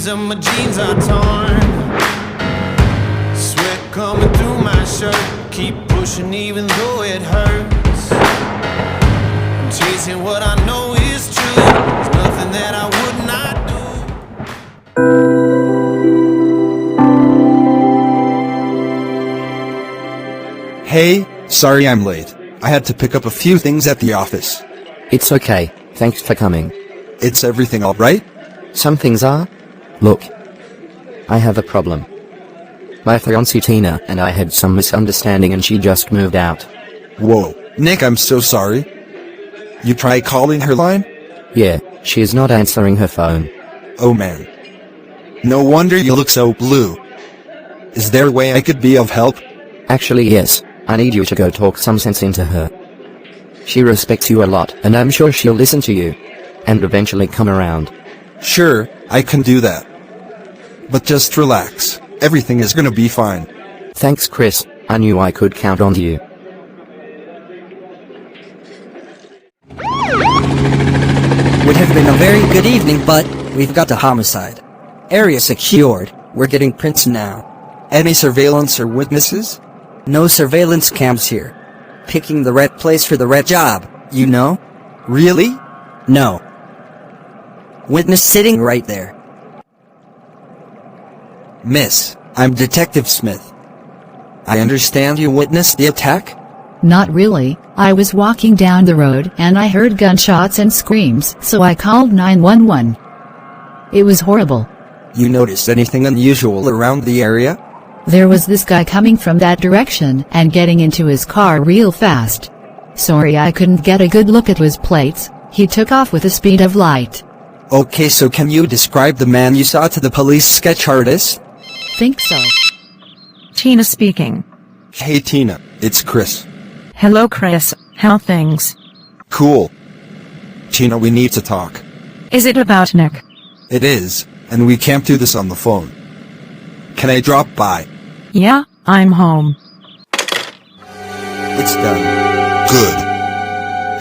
reason my jeans are torn. Sweat coming through my shirt. Keep pushing even though it hurts. I'm chasing what I know is true. There's nothing that I would not do. Hey, sorry I'm late. I had to pick up a few things at the office. It's okay, thanks for coming. It's everything alright? Some things are. Look. I have a problem. My fiancée Tina and I had some misunderstanding and she just moved out. Whoa, Nick, I'm so sorry. You try calling her line? Yeah, she is not answering her phone. Oh man. No wonder you look so blue. Is there a way I could be of help? Actually yes, I need you to go talk some sense into her. She respects you a lot and I'm sure she'll listen to you. And eventually come around. Sure, I can do that. But just relax, everything is gonna be fine. Thanks Chris, I knew I could count on you. Would have been a very good evening, but we've got a homicide. Area secured. We're getting prints now. Any surveillance or witnesses? No surveillance cams here. Picking the right place for the right job, you know? Really? No. Witness sitting right there. Miss, I'm Detective Smith. I understand you witnessed the attack? Not really, I was walking down the road and I heard gunshots and screams, so I called 911. It was horrible. You noticed anything unusual around the area? There was this guy coming from that direction and getting into his car real fast. Sorry I couldn't get a good look at his plates, he took off with the speed of light. Okay, so can you describe the man you saw to the police sketch artist? Think so. Tina speaking. Hey Tina, it's Chris. Hello Chris, how things? Cool. Tina, we need to talk. Is it about Nick? It is, and we can't do this on the phone. Can I drop by? Yeah, I'm home. It's done. Good.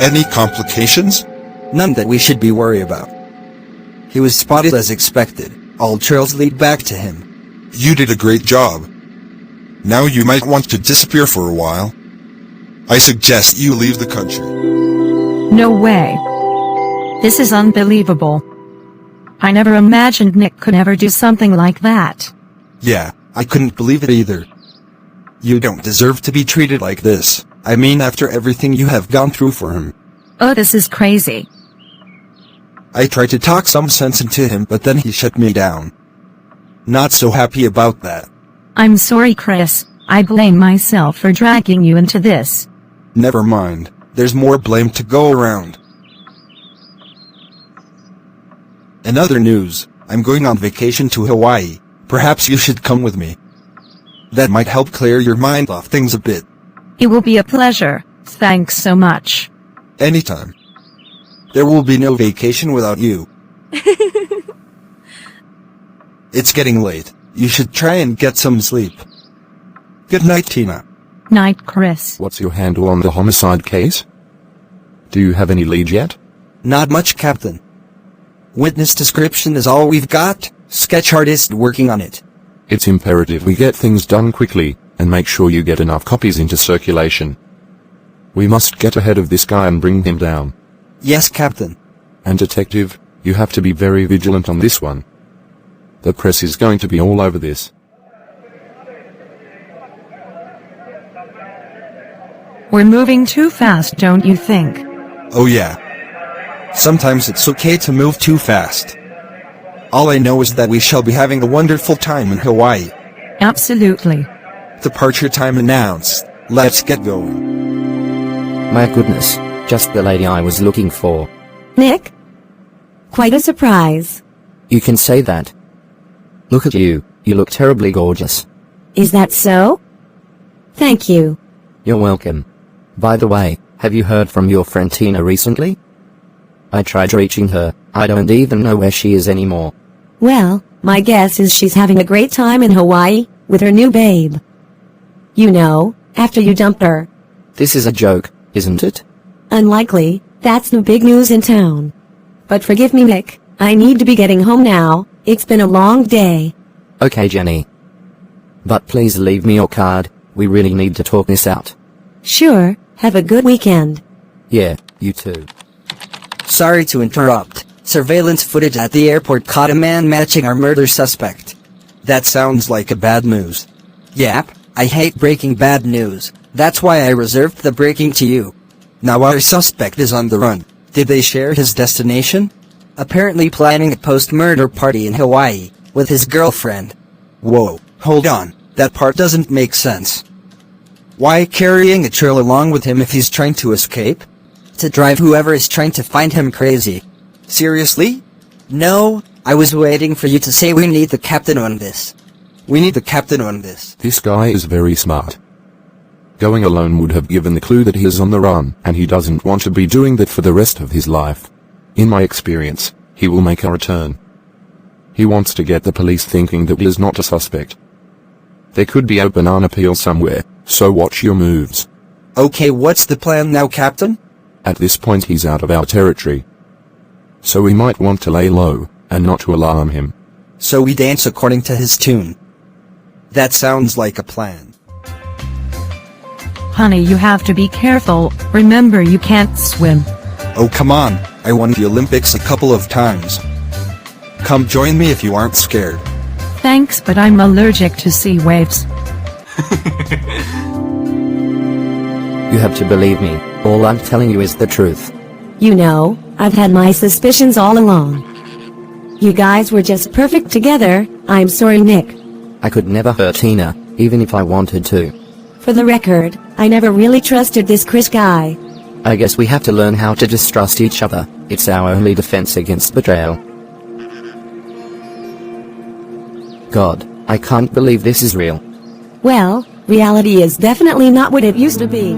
Any complications? None that we should be worried about. He was spotted as expected. All trails lead back to him. You did a great job. Now you might want to disappear for a while. I suggest you leave the country. No way. This is unbelievable. I never imagined Nick could ever do something like that. Yeah, I couldn't believe it either. You don't deserve to be treated like this. I mean, after everything you have gone through for him. Oh, this is crazy. I tried to talk some sense into him, but then he shut me down. Not so happy about that. I'm sorry Chris, I blame myself for dragging you into this. Never mind, there's more blame to go around. In other news, I'm going on vacation to Hawaii. Perhaps you should come with me. That might help clear your mind off things a bit. It will be a pleasure, thanks so much. Anytime. There will be no vacation without you. It's getting late. You should try and get some sleep. Good night, Tina. Night, Chris. What's your handle on the homicide case? Do you have any leads yet? Not much, Captain. Witness description is all we've got. Sketch artist working on it. It's imperative we get things done quickly, and make sure you get enough copies into circulation. We must get ahead of this guy and bring him down. Yes, Captain. And Detective, you have to be very vigilant on this one. The press is going to be all over this. We're moving too fast, don't you think? Oh yeah. Sometimes it's okay to move too fast. All I know is that we shall be having a wonderful time in Hawaii. Absolutely. Departure time announced. Let's get going. My goodness, just the lady I was looking for. Nick? Quite a surprise. You can say that. Look at you, you look terribly gorgeous. Is that so? Thank you. You're welcome. By the way, have you heard from your friend Tina recently? I tried reaching her, I don't even know where she is anymore. Well, my guess is she's having a great time in Hawaii, with her new babe. You know, after you dumped her. This is a joke, isn't it? Unlikely, that's no big news in town. But forgive me, Nick, I need to be getting home now, It's been a long day. Okay, Jenny. But please leave me your card, we really need to talk this out. Sure, have a good weekend. Yeah, you too. Sorry to interrupt. Surveillance footage at the airport caught a man matching our murder suspect. That sounds like a bad news. Yep, I hate breaking bad news. That's why I reserved the breaking to you. Now our suspect is on the run. Did they share his destination? Apparently planning a post-murder party in Hawaii, with his girlfriend. Whoa, hold on, that part doesn't make sense. Why carrying a trail along with him if he's trying to escape? To drive whoever is trying to find him crazy. Seriously? No, I was waiting for you to say we need the captain on this. We need the captain on this. This guy is very smart. Going alone would have given the clue that he is on the run, and he doesn't want to be doing that for the rest of his life. In my experience, he will make a return. He wants to get the police thinking that he is not a suspect. There could be a banana peel somewhere, so watch your moves. Okay, what's the plan now, Captain? At this point he's out of our territory. So we might want to lay low, and not to alarm him. So we dance according to his tune. That sounds like a plan. Honey, you have to be careful, remember you can't swim. Oh come on, I won the Olympics a couple of times. Come join me if you aren't scared. Thanks, but I'm allergic to sea waves. You have to believe me, all I'm telling you is the truth. You know, I've had my suspicions all along. You guys were just perfect together. I'm sorry, Nick. I could never hurt Tina, even if I wanted to. For the record, I never really trusted this Chris guy. I guess we have to learn how to distrust each other, it's our only defense against betrayal. God, I can't believe this is real. Well, reality is definitely not what it used to be.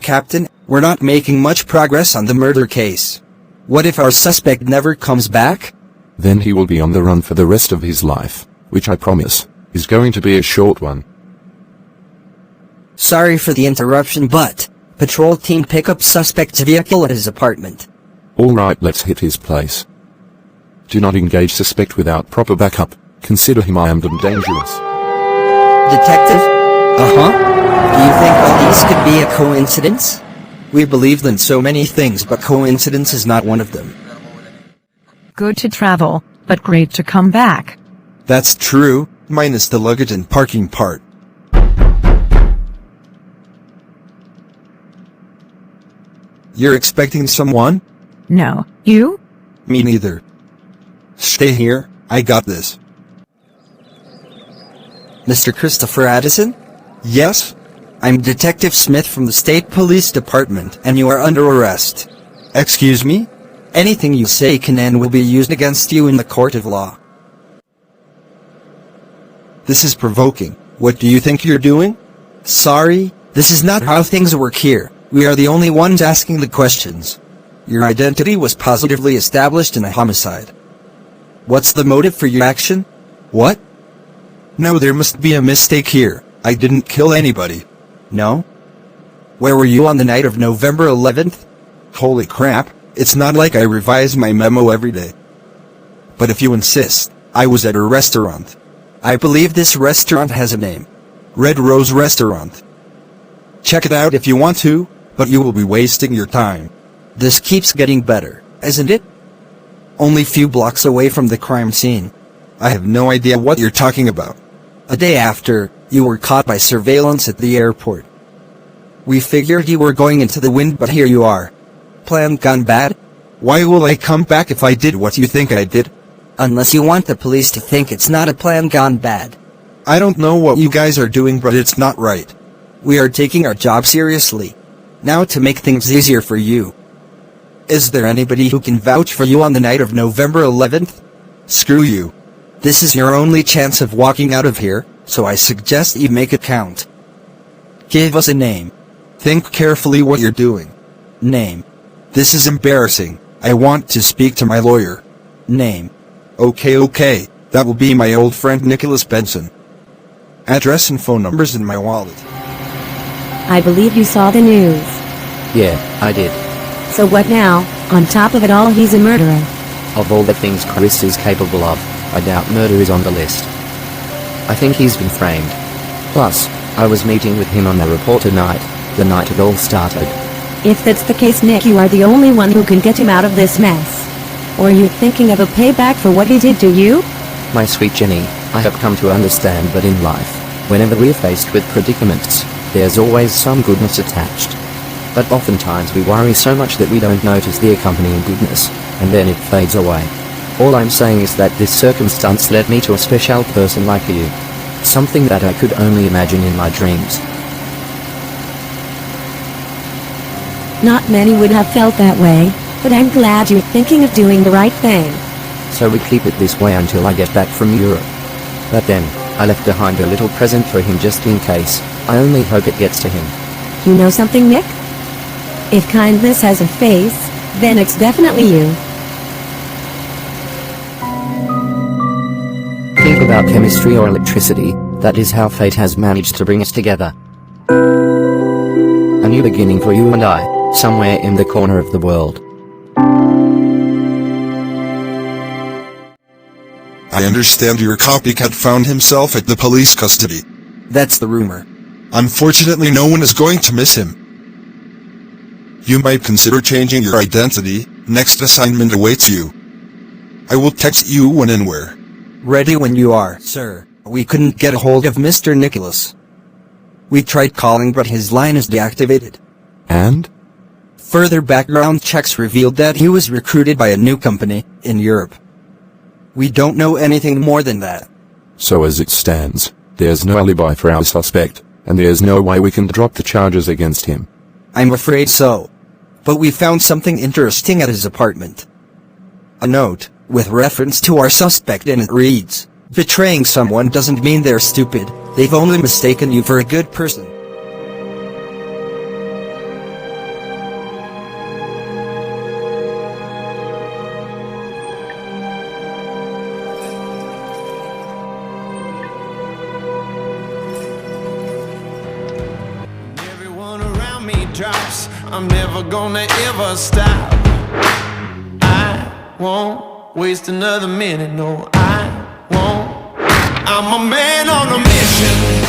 Captain, we're not making much progress on the murder case. What if our suspect never comes back? Then he will be on the run for the rest of his life, which I promise, is going to be a short one. Sorry for the interruption, but patrol team pick up suspect's vehicle at his apartment. Alright, let's hit his place. Do not engage suspect without proper backup. Consider him armed and dangerous. Detective? Uh-huh. Do you think all these could be a coincidence? We believed in so many things, but coincidence is not one of them. Good to travel, but great to come back. That's true, minus the luggage and parking part. You're expecting someone? No, you? Me neither. Stay here, I got this. Mr. Christopher Addison? Yes? I'm Detective Smith from the State Police Department, and you are under arrest. Excuse me? Anything you say can and will be used against you in the court of law. This is provoking. What do you think you're doing? Sorry, this is not how things work here. We are the only ones asking the questions. Your identity was positively established in a homicide. What's the motive for your action? What? No, there must be a mistake here. I didn't kill anybody. No? Where were you on the night of November 11th? Holy crap, it's not like I revise my memo every day. But if you insist, I was at a restaurant. I believe this restaurant has a name. Red Rose Restaurant. Check it out if you want to, but you will be wasting your time. This keeps getting better, isn't it? Only few blocks away from the crime scene. I have no idea what you're talking about. A day after, you were caught by surveillance at the airport. We figured you were going into the wind, but here you are. Plan gone bad? Why will I come back if I did what you think I did? Unless you want the police to think it's not a plan gone bad. I don't know what you guys are doing, but it's not right. We are taking our job seriously. Now to make things easier for you. Is there anybody who can vouch for you on the night of November 11th? Screw you. This is your only chance of walking out of here, so I suggest you make it count. Give us a name. Think carefully what you're doing. Name. This is embarrassing. I want to speak to my lawyer. Name. Okay, that will be my old friend Nicholas Benson. Address and phone numbers in my wallet. I believe you saw the news. Yeah, I did. So what now? On top of it all, he's a murderer. Of all the things Chris is capable of, I doubt murder is on the list. I think he's been framed. Plus, I was meeting with him on the report tonight, the night it all started. If that's the case, Nick, you are the only one who can get him out of this mess. Or are you thinking of a payback for what he did to you? My sweet Jenny, I have come to understand that in life, whenever we're faced with predicaments, there's always some goodness attached. But oftentimes we worry so much that we don't notice the accompanying goodness, and then it fades away. All I'm saying is that this circumstance led me to a special person like you. Something that I could only imagine in my dreams. Not many would have felt that way, but I'm glad you're thinking of doing the right thing. So we keep it this way until I get back from Europe. But then, I left behind a little present for him just in case. I only hope it gets to him. You know something, Nick? If kindness has a face, then it's definitely you. Think about chemistry or electricity, that is how fate has managed to bring us together. A new beginning for you and I, somewhere in the corner of the world. I understand your copycat found himself at the police custody. That's the rumor. Unfortunately, no one is going to miss him. You might consider changing your identity. Next assignment awaits you. I will text you when and where. Ready when you are, sir. We couldn't get a hold of Mr. Nicholas. We tried calling but his line is deactivated. And? Further background checks revealed that he was recruited by a new company in Europe. We don't know anything more than that. So as it stands, there's no alibi for our suspect, and there's no way we can drop the charges against him. I'm afraid so. But we found something interesting at his apartment. A note, with reference to our suspect, and it reads, "Betraying someone doesn't mean they're stupid, they've only mistaken you for a good person." Everyone around me drops. I'm never gonna ever stop. I won't waste another minute. No, I won't. I'm a man on a mission.